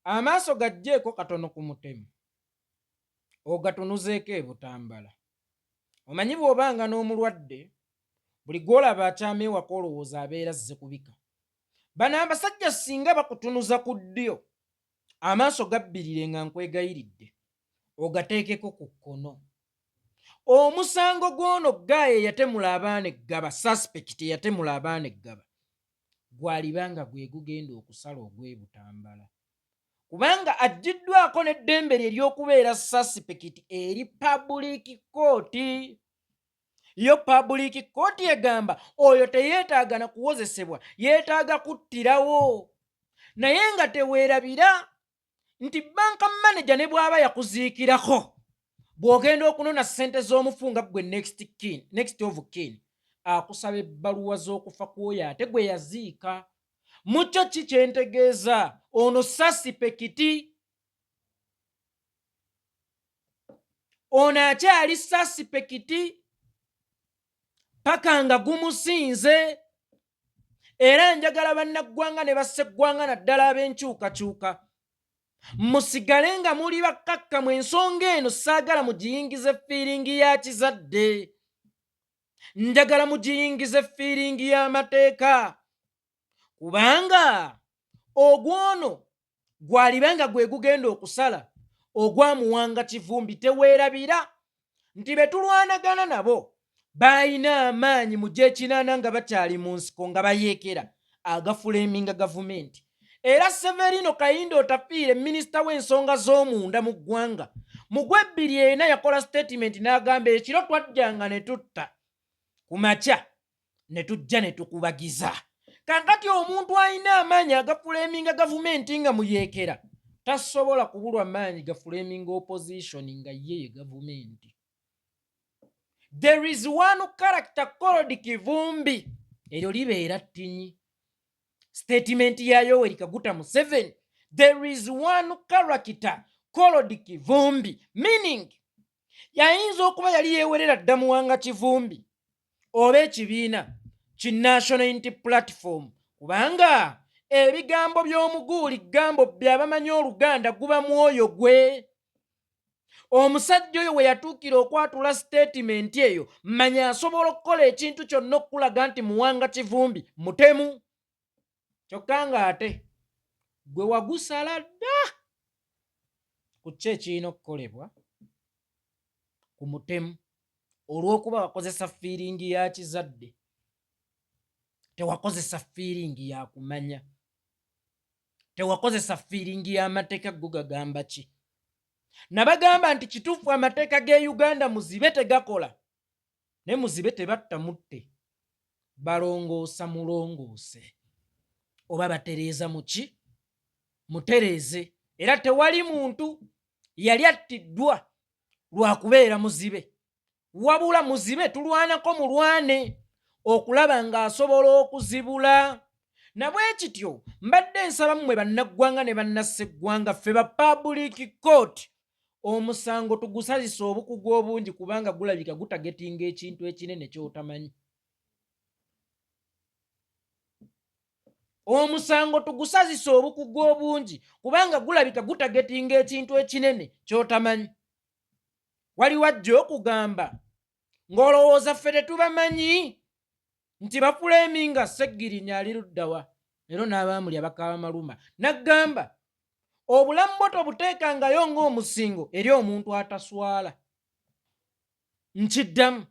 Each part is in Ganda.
amaaso gajjeeko katono ku mutemu ogatunuzeeko ebutambala. Omanyi bw'obanga n'omulwadde buli gw'olaba akyama ewaka olowooza abeera azze kubika. Bano abasajja singa bakutunuza ku ddyo amaaso gabbirire nga nkwegayiridde ogateekeko ku kkono. Omusango gw'ono Gaye yatemula abaana eggaba, suspect yatemula abaana eggaba, gwalibanga gwe gugenda okusala ogw'ebutambala, kubanga aggiddwako n'eddembe lye ery'okubeera suspect eri public court. Yo public court egamba oyo teyeetaaga na kuwozesebwa, yeetaaga kuttirawo. Naye nga teweerabira nti banka manager ne bw'aba yakuziikirako, bw'ogenda okunona ssente z'omufunga gwe next of kin akusaba ebbaluwa z'okufa kw'oyo ate gwe yaziika. Mukyo ki kyentegeeza? Ono suspect, ono akyali suspect paka nga gumusinze. Era njagala bannaggwanga ne basseggwanga naddala ab'enkyukakyuka musigale nga muli bakkakkamu. Ensonga eno saagala mugiyingize fiiringi ya kizadde, njagala mugiyingize fiiringi y'amateeka, kubanga ogwono gwalibanga gwe gugenda okusala ogwamuwanga Kivumbi. Teweerabira nti be tulwanagana nabo bayina amaanyi mu gyekinaana nga bakyali mu nsiko nga bayeekera agafuleminga gavumenti. Era Severino Kayindo Otafiire, minisita w'ensonga z'omunda mu ggwanga, mu Gwebbiryena yakola statement n'agamba ekiro twajjanga ne tutta, ku makya ne tujja ne tukubagiza. Kaakati omuntu alina amaanyi agafuleminga gavumenti nga muyeekera tasobola kubulwa maanyi gafuleminga opposition nga ye gavumenti. There is one character called Kivumbi. Eryo libeera ttinyi. Statement ya Yoweri Kaguta Museveni. There is one character called Kivumbi. Meaning, yayinza okuba yali yeewerera dda muwanga Kivumbi oba ekibiina ki National Unity Platform, kubanga ebigambo by'omuguuli gambo byabamanyi Oluganda guba mwoyo gwe. Omusajja oyo we yatuukira okwatula statement eyo, manya asobola okukola ekintu kyonna okulaga nti muwanga Kivumbi mutemu. Kyokka nga ate gwe wagusala dda ku ki ekirina okukolebwa ku mutemu olw'okuba wakozesa fiiringi ya kizadde, tewakozesa fiiringi ya kumanya, tewakozesa fiiringi y'amateeka go gagamba ki. Nabagamba nti kituufu amateeka g'e Uganda muzibe tegakola, ne muzibe tebatta mutte, balongoosa mulongoose oba batereeza muki mutereeze. Era tewali muntu yali attiddwa lwa kubeera muzibe, wabula muzibe tulwanako mulwane okulaba ng'asobola okuzibula. Na bwe kityo mbadde nsaba mmwe bannaggwanga ne bannasseggwanga, ffe ba public court omusango tugusazisa obukugu obungi, kubanga gulabika gutagetinga ekintu ekinene ky'otamanyi. Omusango tugusazisa obukugu obungi, kubanga gulabika gutagetinga ekintu ekinene ky'otamanyi. Wali wajja okugamba ng'olowooza ffe tetubamanyi nti bafuleminga Seggirinya ali luddawa, leero n'abaamulya bakaaba maluma. Naggamba obulamu bwo tobuteekangayo ng'omusingo eri omuntu ataswala. Nkiddamu,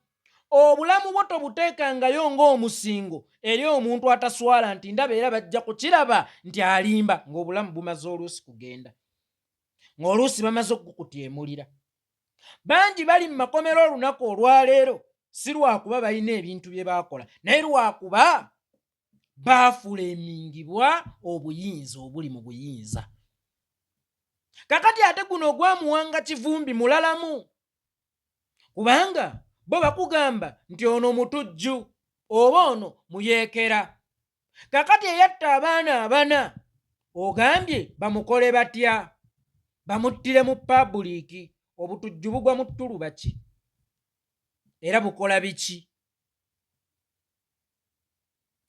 obulamu bwo tobuteekangayo ng'omusingo eri omuntu ataswala nti ndaba era bajja kukiraba nti alimba, ng'obulamu bumaze oluusi kugenda, ng'oluusi bamaze okukutyemulira. Bangi bali mu makomero olunaku olwaleero si lwakuba balina ebintu bye baakola, naye lwakuba baafulemingibwa obuyinza obuli mu buyinza. Kakati ate guno ogwamuwanga Kivumbi mulalamu, kubanga bo bakugamba nti ono mutujju oba ono muyeekera. Kakati eyatta abaana abana ogambye bamukole batya? Bamuttire mu pabuliiki. Obutujju bugwa mu ttulu baki? Era bukola biki?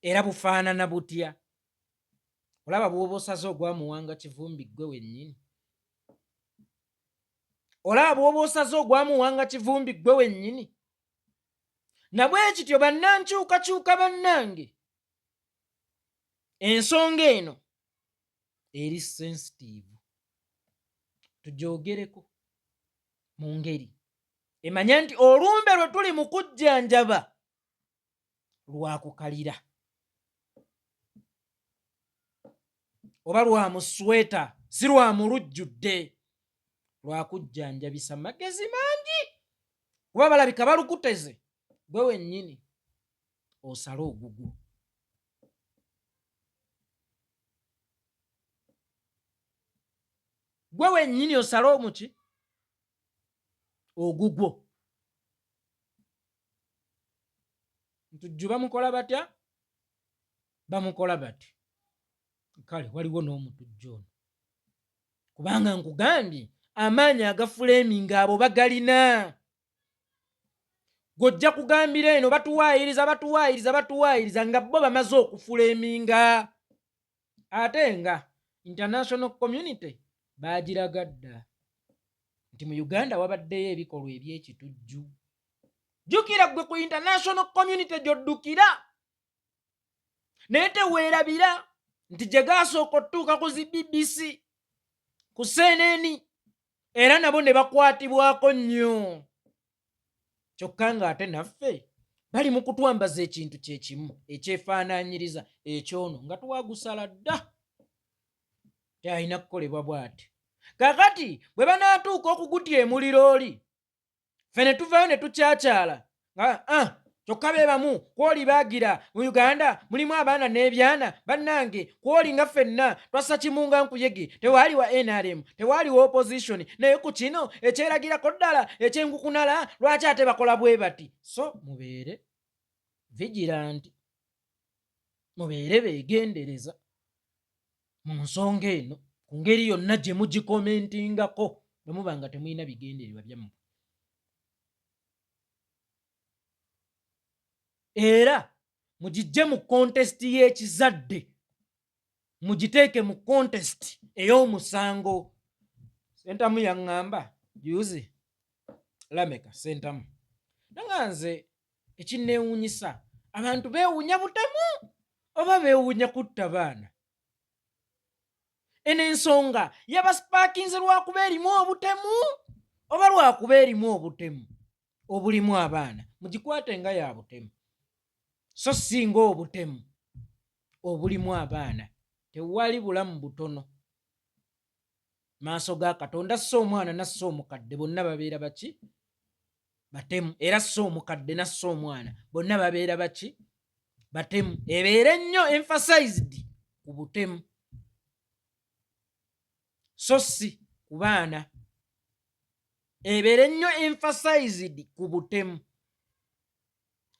Era bufaanana butya? olaba bw'oba osaze ogwamuwanga Kivumbi ggwe wennyini, olaba bw'oba osaze ogwamuwanga Kivumbi ggwe wennyini. Na bwe kityo bannankyukakyuka bannange, ensonga eno eri sensitive, tugyogereko mu ngeri emanya nti olumbe lwe tuli mu kujjanjaba lwakukalira oba lwa musweta, si lwa mulujjudde, lwakujjanjabisa magezi mangi, kuba balabika balukuteze. Gwe wennyini osale ogugwo. Gwe wennyini osale omuki ogugwo. Ntujju bamukola batya? Bamukola bati. Kale waliwo n'omutujju ono, kubanga nkugambye amaanyi agafuleeminga abo bagalina. Gojja kugambira eno batuwaayiriza nga bo bamaze okufuleeminga, ate nga international community baagiraga dda nti mu Uganda wabaddeyo ebikolwa eby'ekitujju. Jjukira ggwe ku international community gy'oddukira, naye teweerabira nti gye gaasooka otuuka ku zi BBC, ku CNN, era nabo ne bakwatibwako nnyo. Kyokka ng'ate naffe bali mu kutwambaza ekintu kye kimu ekyefaanaanyiriza ekyono nga twagusala dda, kyalina kukolebwa bw'ati. Kaakati bwe banaatuuka okugutya emuliro oli, ffe ne tuvayo ne tukyakyala nga kyokka be bamu kwoli baagira mu Uganda mulimu abaana n'ebyana, bannange kwoli nga ffenna twassa kimunga nkuyege, tewaali wa NRM, tewaali wa opposition, naye ku kino ekyeragirako ddala ekyenkukunala lwaki ate bakola bwe bati? So mubeere vigilant, mubeere beegendereza mu nsonga eno, ku ngeri yonna gye mugikomentingako bwe muba nga temulina bigendererwa byammwe. Era mugijje mu kontesiti y'ekizadde, mugiteeke mu kontesiti ey'omusango. Sentamu yaŋŋamba juzi, Lameka Sentamu, nanga nze ekinneewuunyisa, abantu beewuunya butemu oba beewuunya kutta baana? Eno ensonga yabasipaakinze lwakuba erimu obutemu oba lwakuba erimu obutemu obulimu abaana? Mugikwate nga ya butemu, so singa obutemu obulimu abaana. Tewali bulamu butono maaso ga Katonda, so omwana nasse omukadde bonna babeera baki? Batemu. Era so omukadde nasse omwana bonna babeera baki? Batemu. Ebeere nnyo emphasized ku butemu, so si ku baana. Ebeere nnyo emphasized ku butemu,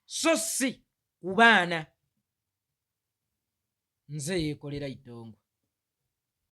so si ku baana. Nze yeekolera itongo.